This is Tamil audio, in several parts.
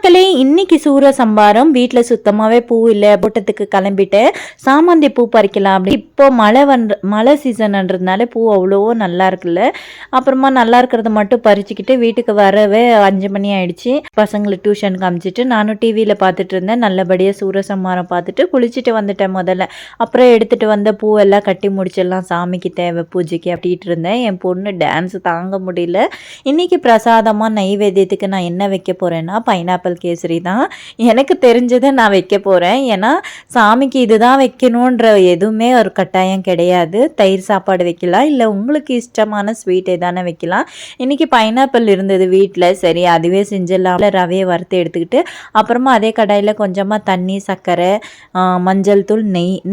மக்களே, இன்னைக்கு சூரசம்பாரம். வீட்டில் சுத்தமாகவே பூ இல்லை, தோட்டத்துக்கு கிளம்பிட்டேன். சாமந்தி பூ பறிக்கலாம் அப்படி. இப்போ மழை சீசன்ன்றதுனால பூ அவ்வளவோ நல்லா இருக்குல்ல. அப்புறமா நல்லா இருக்கிறத மட்டும் பறிச்சுக்கிட்டு வீட்டுக்கு வரவே 5 மணி ஆயிடுச்சு. பசங்களை டியூஷனுக்கு அனுப்பிச்சிட்டு நானும் டிவியில் பார்த்துட்டு இருந்தேன். நல்லபடியாக சூரசம்பாரம் பார்த்துட்டு குளிச்சுட்டு வந்துட்டேன் முதல்ல. அப்புறம் எடுத்துகிட்டு வந்த பூவெல்லாம் கட்டி முடிச்சிடலாம், சாமிக்கு தேவை பூஜைக்கு அப்படின்ட்டு இருந்தேன். என் பொண்ணு டான்ஸ் தாங்க முடியல. இன்னைக்கு பிரசாதமாக நைவேத்தியத்துக்கு நான் என்ன வைக்க போகிறேன்னா பைனாப்பிள் கேசரி தான். எனக்கு தெரிஞ்சதை நான் வைக்க போகிறேன். ஏன்னா சாமிக்கு இதுதான் வைக்கணுன்ற எதுவுமே ஒரு கட்டாயம் கிடையாது. தயிர் சாப்பாடு வைக்கலாம், இல்லை உங்களுக்கு இஷ்டமான ஸ்வீட் எதானே வைக்கலாம். இன்றைக்கி பைனாப்பிள் இருந்தது வீட்டில், சரி அதுவே செஞ்சிடலாம். ரவையை வறுத்து எடுத்துக்கிட்டு அப்புறமா அதே கடாயில் கொஞ்சமாக தண்ணி, சர்க்கரை, மஞ்சள் தூள்,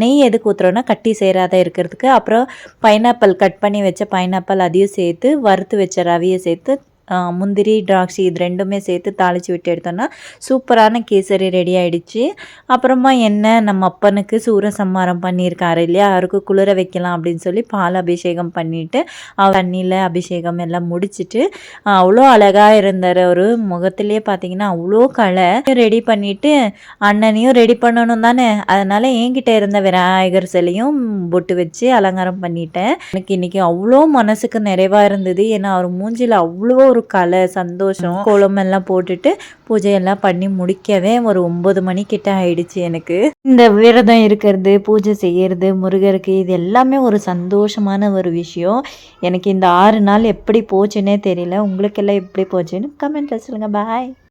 நெய் எதுக்கு ஊற்றுறோன்னா கட்டி சேராத இருக்கிறதுக்கு. அப்புறம் பைனாப்பிள் கட் பண்ணி வச்ச பைனாப்பிள் அதையும் சேர்த்து வறுத்து வச்ச ரவையை சேர்த்து முந்திரி, திராட்சை இது ரெண்டுமே சேர்த்து தாளித்து விட்டு எடுத்தோன்னா சூப்பரான கேசரி ரெடி ஆகிடுச்சு. அப்புறமா நம்ம அப்பனுக்கு சூரசம்மாரம் பண்ணியிருக்காரு இல்லையா, அவருக்கு குளிர வைக்கலாம் அப்படின்னு சொல்லி பால் அபிஷேகம் பண்ணிவிட்டு தண்ணியில் அபிஷேகம் எல்லாம் முடிச்சுட்டு அவ்வளோ அழகாக இருந்தார். ஒரு முகத்திலே பார்த்தீங்கன்னா அவ்வளோ ரெடி பண்ணிவிட்டு அண்ணனையும் ரெடி பண்ணணும் தானே, அதனால் என்கிட்ட இருந்த விநாயகர் சிலையும் பொட்டு வச்சு அலங்காரம் பண்ணிட்டேன். எனக்கு இன்றைக்கி அவ்வளோ மனசுக்கு நிறைவாக இருந்தது. ஏன்னா அவர் மூஞ்சியில் அவ்வளோ ஒரு சந்தோஷம். கோலம் எல்லாம் போட்டுட்டு பூஜையெல்லாம் பண்ணி முடிக்கவே ஒரு 9 மணி கிட்ட ஆயிடுச்சு. எனக்கு இந்த விரதம் இருக்கிறது, பூஜை செய்யறது முருகருக்கு, இது எல்லாமே ஒரு சந்தோஷமான ஒரு விஷயம். எனக்கு இந்த 6 நாள் எப்படி போச்சுன்னே தெரியல. உங்களுக்கெல்லாம் எப்படி போச்சுன்னு கமெண்ட்ல சொல்லுங்க. பாய்.